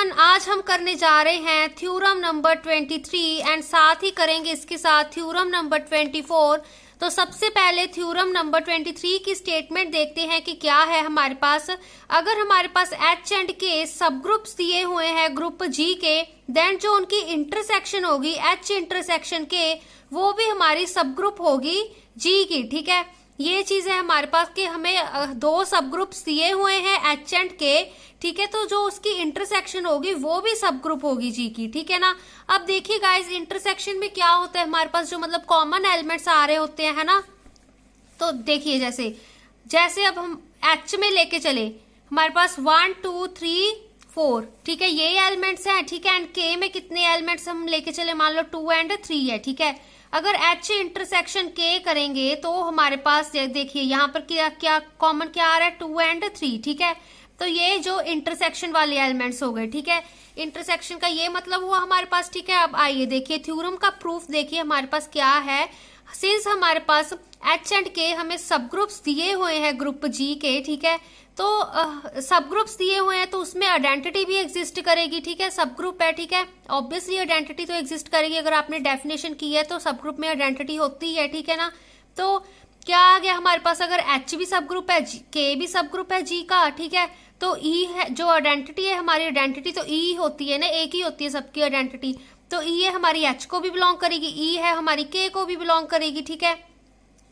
Everyone, आज हम करने जा रहे हैं थ्योरम नंबर 23 एंड साथ ही करेंगे इसके साथ थ्योरम नंबर 24। तो सबसे पहले थ्योरम नंबर 23 की स्टेटमेंट देखते हैं कि क्या है हमारे पास। अगर हमारे पास एच एंड के सब ग्रुप्स दिए हुए हैं ग्रुप जी के, देन जो उनकी इंटरसेक्शन होगी एच इंटरसेक्शन के, वो भी हमारी सब ग्रुप होगी जी की। ठीक है, ये चीज है हमारे पास कि हमें दो सब ग्रुप्स दिए हुए हैं एच एंड के। ठीक है, तो जो उसकी इंटरसेक्शन होगी वो भी सब ग्रुप होगी जी की। ठीक है ना। अब देखिए गाइस, इंटरसेक्शन में क्या होता है हमारे पास, जो मतलब कॉमन एलिमेंट्स आ रहे होते हैं, है ना। तो देखिए जैसे जैसे अब हम एच में लेके चले, हमारे पास 1 2 3 4, ठीक है, ये एलिमेंट्स हैं। ठीक है, एंड के में कितने एलिमेंट्स हम लेके चले, मान लो 2 एंड 3 है। ठीक है, अगर एच इंटरसेक्शन के करेंगे तो हमारे पास देखिए यहाँ पर क्या क्या कॉमन क्या आ रहा है, 2 एंड 3। ठीक है, तो ये जो इंटरसेक्शन वाले एलिमेंट्स हो गए। ठीक है, इंटरसेक्शन का ये मतलब हुआ हमारे पास। ठीक है, अब आइए देखिए थ्योरम का प्रूफ देखिए हमारे पास क्या है। सिंस हमारे पास एच एंड के हमें सब ग्रुप्स दिए हुए हैं ग्रुप जी के, ठीक है, तो सब ग्रुप्स दिए हुए हैं तो उसमें आइडेंटिटी भी एग्जिस्ट करेगी। ठीक है, सब ग्रुप है, ठीक है, ऑब्वियसली आइडेंटिटी तो एग्जिस्ट करेगी। अगर आपने डेफिनेशन की है तो सब ग्रुप में आइडेंटिटी होती है। ठीक है ना। तो क्या आ गया हमारे पास, अगर एच भी सब ग्रुप है, के भी सब ग्रुप है जी का, ठीक है, तो ई है जो आइडेंटिटी है हमारी, आइडेंटिटी तो ई होती है ना, एक ही होती है सबकी आइडेंटिटी। तो ई है हमारी एच को भी बिलोंग करेगी, ई है हमारी के को भी बिलोंग करेगी। ठीक है,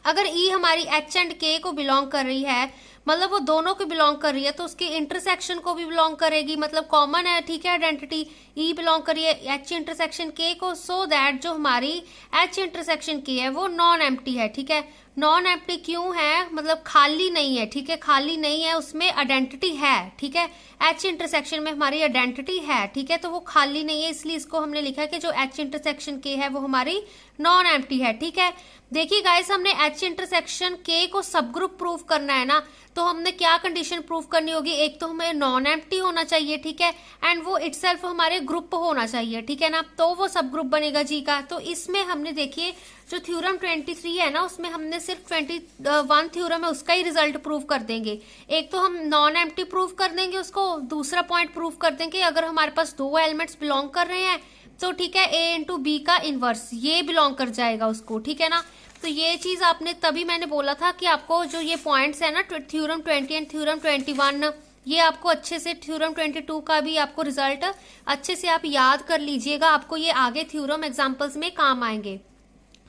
अगर ई हमारी एच एंड के को बिलोंग कर रही है, मतलब वो दोनों को बिलोंग कर रही है, तो उसके इंटरसेक्शन को भी बिलोंग करेगी, मतलब कॉमन है। ठीक है, आइडेंटिटी ई बिलोंग कर रही है एच इंटरसेक्शन के को, सो दैट जो हमारी एच इंटरसेक्शन के है वो नॉन एम्प्टी है। ठीक है, नॉन एम्प्टी क्यों है, मतलब खाली नहीं है। ठीक है, खाली नहीं है, उसमें आइडेंटिटी है। ठीक है, एच इंटरसेक्शन में हमारी आइडेंटिटी है। ठीक है, तो वो खाली नहीं है, इसलिए इसको हमने लिखा है कि जो एच इंटरसेक्शन के है वो हमारी नॉन एम्प्टी है। ठीक है, देखिए गाइस, हमने एच इंटरसेक्शन के को सब ग्रुप प्रूव करना है ना, तो हमने क्या कंडीशन प्रूव करनी होगी, एक तो हमें नॉन एम्प्टी होना चाहिए। ठीक है, एंड वो इटसेल्फ हमारे ग्रुप होना चाहिए। ठीक है ना, तो वो सब ग्रुप बनेगा जी का। तो इसमें हमने देखिए जो थ्योरम 23 है ना, उसमें हमने सिर्फ 21 थ्योरम है उसका ही रिजल्ट प्रूव कर देंगे। एक तो हम नॉन एम्प्टी प्रूव कर देंगे उसको, दूसरा पॉइंट प्रूव कर देंगे अगर हमारे पास दो एलिमेंट्स बिलोंग कर रहे हैं तो ठीक है, ए इंटू बी का इनवर्स ये बिलोंग कर जाएगा उसको। ठीक है ना, तो ये चीज आपने तभी मैंने बोला था कि आपको जो ये पॉइंट्स है ना, थ्योरम 20 एंड थ्योरम 21, ये आपको अच्छे से थ्योरम 22 का भी आपको रिजल्ट अच्छे से आप याद कर लीजिएगा, आपको ये आगे थ्योरम एग्जांपल्स में काम आएंगे।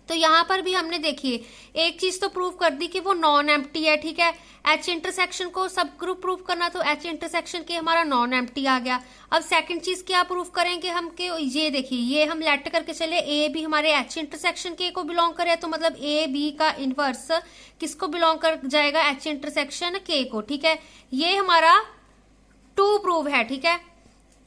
तो यहाँ पर भी हमने देखिए एक चीज तो प्रूव कर दी कि वो नॉन एम्प्टी है। ठीक है, एच इंटरसेक्शन को सब ग्रुप प्रूव करना, तो एच इंटरसेक्शन के हमारा नॉन एम्प्टी आ गया। अब सेकंड चीज क्या प्रूव करेंगे हम, कि ये देखिए ये हम लेट करके चले, ए भी हमारे एच इंटरसेक्शन के को बिलोंग करे, तो मतलब ए बी का इनवर्स किसको बिलोंग कर जाएगा, एच इंटरसेक्शन के को। ठीक है, ये हमारा 2 प्रूव है। ठीक है,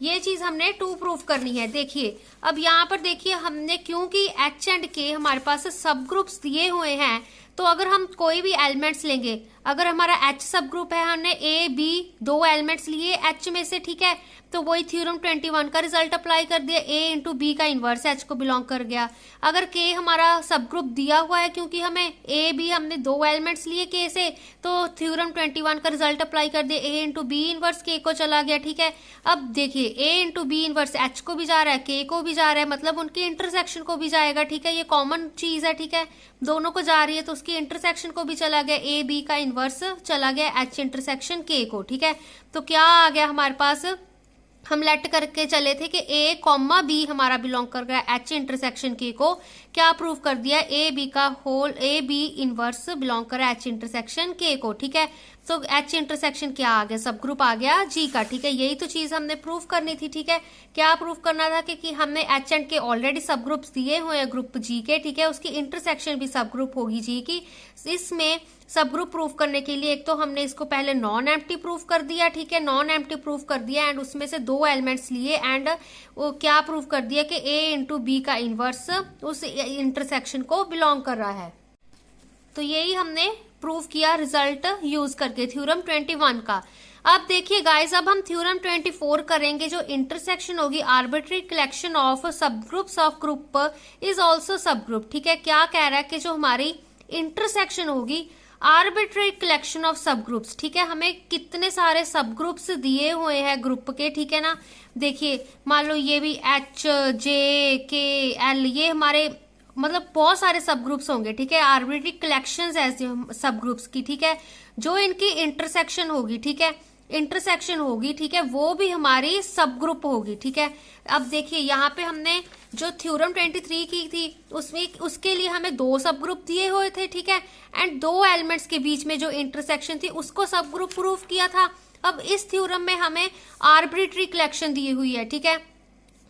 ये चीज हमने 2 प्रूफ करनी है। देखिए अब यहाँ पर देखिए हमने, क्योंकि एच एंड के हमारे पास सब ग्रुप्स दिए हुए हैं, तो अगर हम कोई भी एलिमेंट्स लेंगे, अगर हमारा एच सब ग्रुप है, हमने ए बी दो एलिमेंट्स लिए एच में से, ठीक है, तो वही थ्योरम 21 का रिजल्ट अप्लाई कर दिया, ए इंटू बी का इनवर्स एच को बिलोंग कर गया। अगर के हमारा सब ग्रुप दिया हुआ है, क्योंकि हमें ए बी हमने दो एलिमेंट्स लिए के से, तो थ्योरम 21 का रिजल्ट अप्लाई कर दिया, ए इंटू बी इनवर्स के को चला गया। ठीक है, अब देखिए ए इंटू बी इनवर्स एच को भी जा रहा है, के को भी जा रहा है, मतलब उनकी इंटरसेक्शन को भी जाएगा। ठीक है, ये कॉमन चीज है। ठीक है, दोनों को जा रही है तो उसकी इंटरसेक्शन को भी चला गया, ए बी का इनवर्स चला गया एच इंटरसेक्शन के को। ठीक है, तो क्या आ गया हमारे पास, हम लेट करके चले थे कि ए कॉमा बी हमारा बिलोंग कर गया एच इंटरसेक्शन के को, क्या प्रूव कर दिया, ए बी का whole A B inverse belong कर एच इंटरसेक्शन के को। ठीक है, तो एच इंटरसेक्शन क्या आ गया, सब ग्रुप आ गया जी का। ठीक है, यही तो चीज हमने प्रूव करनी थी। ठीक है, क्या प्रूव करना था कि हमने एच एंड के ऑलरेडी सब ग्रुप्स दिए हुए हैं ग्रुप जी के। ठीक है, उसकी इंटरसेक्शन भी सब ग्रुप होगी जी की। इसमें सब ग्रुप प्रूव करने के लिए एक तो हमने इसको पहले नॉन एम्प्टी प्रूव कर दिया। ठीक है, नॉन एम्प्टी प्रूव कर दिया एंड उसमें से दो एलिमेंट्स लिए, एंड वो क्या प्रूव कर दिया कि ए इंटू बी का इनवर्स उस इंटरसेक्शन को बिलोंग कर रहा है। तो यही हमने प्रूव किया रिजल्ट यूज करके थ्योरम 21 का। अब देखिए गाइस, अब हम थ्योरम 24 करेंगे, जो इंटरसेक्शन होगी आर्बिट्री कलेक्शन ऑफ सब groups of group is also सब ग्रुप। ठीक है, क्या कह रहा है कि जो हमारी इंटरसेक्शन होगी आर्बिट्रेरी कलेक्शन ऑफ सब ग्रुप्स, ठीक है। हमें कितने सारे सब ग्रुप्स दिए हुए हैं ग्रुप के, ठीक है ना। देखिए मान लो ये भी एच जे के एल, ये हमारे मतलब बहुत सारे सब ग्रुप्स होंगे, ठीक है। आर्बिट्रेरी कलेक्शंस ऐसे सब ग्रुप्स की, ठीक है, जो इनकी इंटरसेक्शन होगी, ठीक है, इंटरसेक्शन होगी, ठीक है, वो भी हमारी सब ग्रुप होगी, ठीक है। अब देखिए यहाँ पे हमने जो थ्योरम 23 की थी उसमें उसके लिए हमें 2 सब ग्रुप दिए हुए थे, ठीक है, एंड 2 एलिमेंट्स के बीच में जो इंटरसेक्शन थी उसको सब ग्रुप प्रूफ किया था। अब इस थ्योरम में हमें आर्बिट्रेरी कलेक्शन दी हुई है, ठीक है।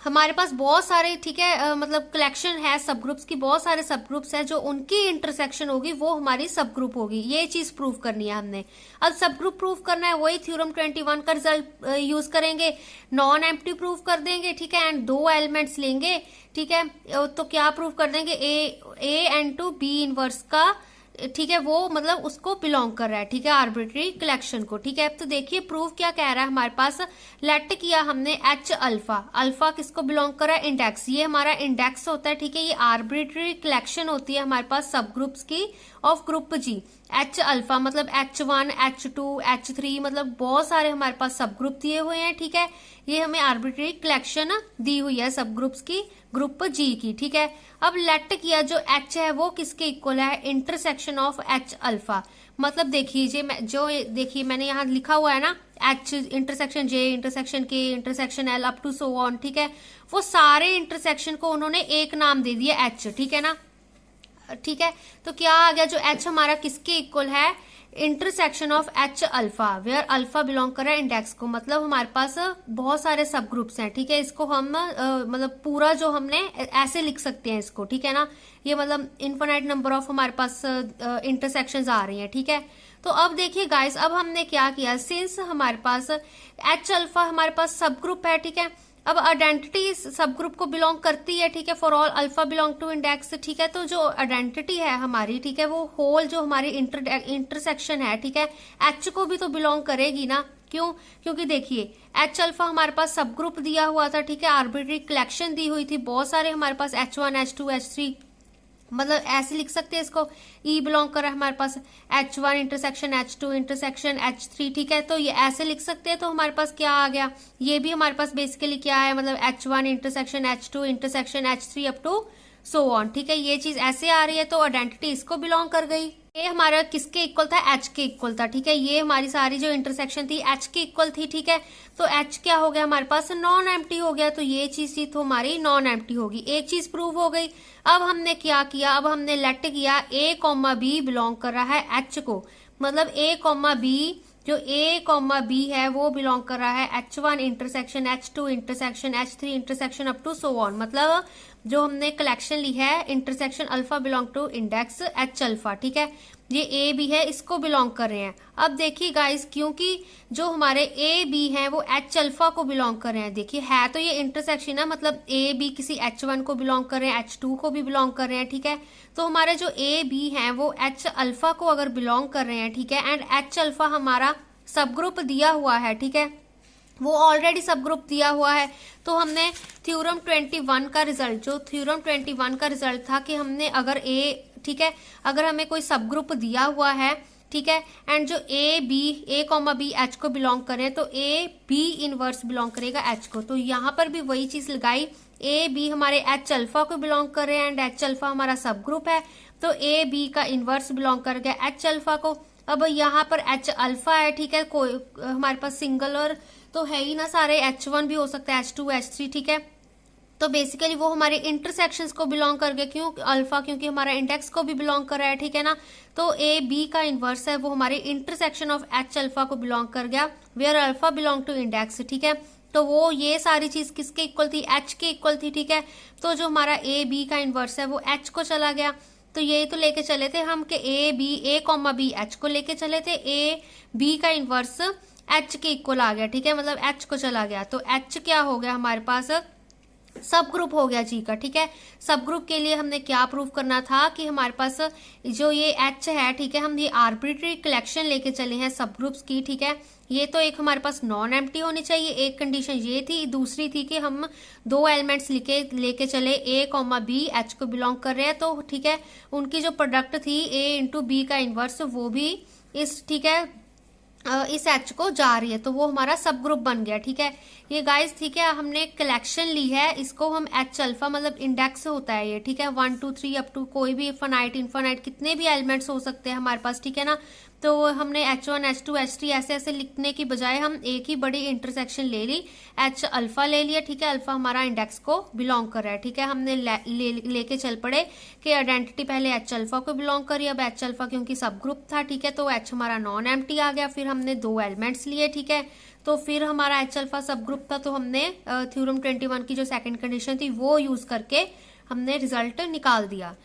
हमारे पास बहुत सारे, ठीक है, मतलब कलेक्शन है सब ग्रुप्स की, बहुत सारे सब ग्रुप्स है, जो उनकी इंटरसेक्शन होगी वो हमारी सब ग्रुप होगी। ये चीज प्रूव करनी है हमने। अब सब ग्रुप प्रूव करना है, वही थ्योरम 21 का रिजल्ट यूज करेंगे, नॉन एम्प्टी प्रूव कर देंगे, ठीक है, एंड 2 एलिमेंट्स लेंगे, ठीक है। तो क्या प्रूव कर देंगे, A and two B inverse का, ठीक है, वो मतलब उसको बिलोंग कर रहा है, ठीक है, आर्बिट्रेरी कलेक्शन को, ठीक है। तो देखिए प्रूफ क्या कह रहा है हमारे पास, लेट किया हमने एच अल्फा, अल्फा किसको बिलोंग कर रहा है, इंडेक्स, ये हमारा इंडेक्स होता है, ठीक है। ये आर्बिट्रेरी कलेक्शन होती है हमारे पास सब ग्रुप्स की of group G. H alpha मतलब H1 H2 H3, मतलब बहुत सारे हमारे पास सब ग्रुप दिए हुए हैं, ठीक है। ये हमें आर्बिट्रेरी कलेक्शन दी हुई है सब ग्रुप्स की ग्रुप जी की, ठीक है। अब लेट किया जो H है वो किसके इक्वल है, इंटरसेक्शन ऑफ H अल्फा, मतलब देखिए जो देखिए मैंने यहाँ लिखा हुआ है ना, H intersection J intersection K intersection L up to so on, ठीक है, वो सारे इंटरसेक्शन को उन्होंने एक नाम दे दिया H, ठीक है ना, ठीक है। तो क्या आ गया, जो H हमारा किसके इक्वल है, intersection of H alpha, where alpha belong कर रहा है इंडेक्स को, मतलब हमारे पास बहुत सारे सब ग्रुप्स हैं, ठीक है। इसको हम मतलब पूरा जो हमने ऐसे लिख सकते हैं इसको, ठीक है ना, ये मतलब इनफिनाइट नंबर ऑफ हमारे पास इंटरसेक्शंस आ रही हैं, ठीक है। तो अब देखिए गाइस, अब हमने क्या किया, सिंस हमारे पास H अल्फा हमारे पास सब ग्रुप है, ठीक है। अब आइडेंटिटी सब ग्रुप को बिलोंग करती है, ठीक है, for all alpha belong to index, ठीक है। तो जो आइडेंटिटी है हमारी, ठीक है, वो होल जो हमारी इंटरसेक्शन है, ठीक है, H को भी तो बिलोंग करेगी ना, क्यों, क्योंकि देखिए H अल्फा हमारे पास सब ग्रुप दिया हुआ था, ठीक है, आर्बिट्रेरी कलेक्शन दी हुई थी, बहुत सारे हमारे पास H1 H2 H3, मतलब ऐसे लिख सकते हैं इसको, E बिलोंग कर रहा है हमारे पास H1 intersection H2 intersection H3, ठीक है। तो ये ऐसे लिख सकते हैं, तो हमारे पास क्या आ गया, ये भी हमारे पास बेसिकली क्या है, मतलब H1 intersection H2 intersection H3 up to so on, ठीक है। ये चीज ऐसे आ रही है, तो आइडेंटिटी इसको बिलोंग कर गई। ये हमारा किसके इक्वल था, H के इक्वल था, ठीक है। ये हमारी सारी जो इंटरसेक्शन थी H के इक्वल थी, ठीक है। तो H क्या हो गया हमारे पास, नॉन एम्प्टी हो गया, तो ये चीज थी तो हमारी नॉन एम्प्टी होगी, एक चीज प्रूव हो गई। अब हमने क्या किया, अब हमने लेट किया A कॉमा B बिलोंग कर रहा है H को, मतलब A कॉमा B, जो A कॉमा B है वो बिलोंग कर रहा है H1 intersection H2 intersection H3 intersection up to so on, मतलब जो हमने कलेक्शन ली है intersection alpha belong to index H alpha, ठीक है, ये A B है, इसको बिलोंग कर रहे हैं। अब देखिए गाइस, क्योंकि जो हमारे A B हैं वो H अल्फा को बिलोंग कर रहे हैं, देखिए है तो ये इंटरसेक्शन है, मतलब A B किसी H1 को बिलोंग कर रहे हैं, H2 को भी बिलोंग कर रहे हैं, ठीक है। तो हमारे जो A B हैं वो H अल्फा को अगर बिलोंग कर रहे हैं, ठीक है, एंड H अल्फा हमारा सब ग्रुप दिया हुआ है, ठीक है, वो ऑलरेडी सब ग्रुप दिया हुआ है। तो हमने थ्योरम 21 का रिजल्ट, जो थ्योरम 21 का रिजल्ट था कि हमने अगर A, ठीक है, अगर हमें कोई सब ग्रुप दिया हुआ है, ठीक है, एंड जो A कॉमा B H को बिलोंग करे, तो A B इनवर्स बिलोंग करेगा H को। तो यहाँ पर भी वही चीज लगाई, A B हमारे H अल्फा को बिलोंग कर रहे हैं एंड H अल्फा हमारा सब ग्रुप है, तो A B का इनवर्स बिलोंग कर गया H अल्फा को। अब यहाँ पर H अल्फा है, ठीक है, कोई हमारे पास सिंगुलर तो है ही ना, सारे H1 भी हो सकता है H2 H3, ठीक है। तो बेसिकली वो हमारे इंटरसेक्शंस को बिलोंग कर गए, क्यों अल्फा, क्योंकि हमारा इंडेक्स को भी बिलोंग कर रहा है, ठीक है ना। तो A B का इनवर्स है वो हमारे इंटरसेक्शन ऑफ H अल्फा को बिलोंग कर गया, where alpha belong to index, ठीक है। तो वो ये सारी चीज किसके इक्वल थी, H के इक्वल थी, ठीक है। तो जो हमारा A B का इनवर्स है वो H को चला गया, तो यही तो लेके चले थे हम कि A कॉमा B H को लेके चले थे, A B का इनवर्स H के इक्वल आ गया, ठीक है, मतलब H को चला गया, तो H क्या हो गया हमारे पास, सब ग्रुप हो गया जी का, ठीक है। सब ग्रुप के लिए हमने क्या प्रूव करना था कि हमारे पास जो ये H है, ठीक है, हम ये आर्बिट्रेरी कलेक्शन लेके चले हैं सब ग्रुप्स की, ठीक है, ये तो एक हमारे पास नॉन एम्प्टी होनी चाहिए, एक कंडीशन ये थी। दूसरी थी कि हम दो एलिमेंट्स लेके चले, ए कॉमा बी एच को बिलोंग कर रहे हैं, तो ठीक है उनकी जो प्रोडक्ट थी ए इंटू बी का इनवर्स वो भी इस ठीक है इस एच को जा रही है, तो वो हमारा सब ग्रुप बन गया। ठीक है ये गाइस, ठीक है हमने कलेक्शन ली है, इसको हम एच अल्फा मतलब इंडेक्स होता है ये, ठीक है 1 2 3 अप टू कोई भी फाइनाइट इनफाइनाइट कितने भी एलिमेंट्स हो सकते हैं हमारे पास, ठीक है ना। तो हमने H1 H2 H3 ऐसे ऐसे लिखने की बजाय हम एक ही बड़ी इंटरसेक्शन ले ली, एच अल्फा ले लिया। ठीक है अल्फा हमारा इंडेक्स को बिलोंग कर रहा है। ठीक है हमने लेके चल पड़े कि आइडेंटिटी पहले एच अल्फा को बिलोंग करी, अब एच अल्फा क्योंकि सब ग्रुप था, ठीक है तो एच हमारा नॉन एम्प्टी आ गया। फिर हमने दो एलिमेंट्स लिए, ठीक है तो फिर हमारा एच अल्फा सब ग्रुप था, तो हमने थ्योरम 21 की जो सेकंड कंडीशन थी वो यूज करके हमने रिजल्ट निकाल दिया।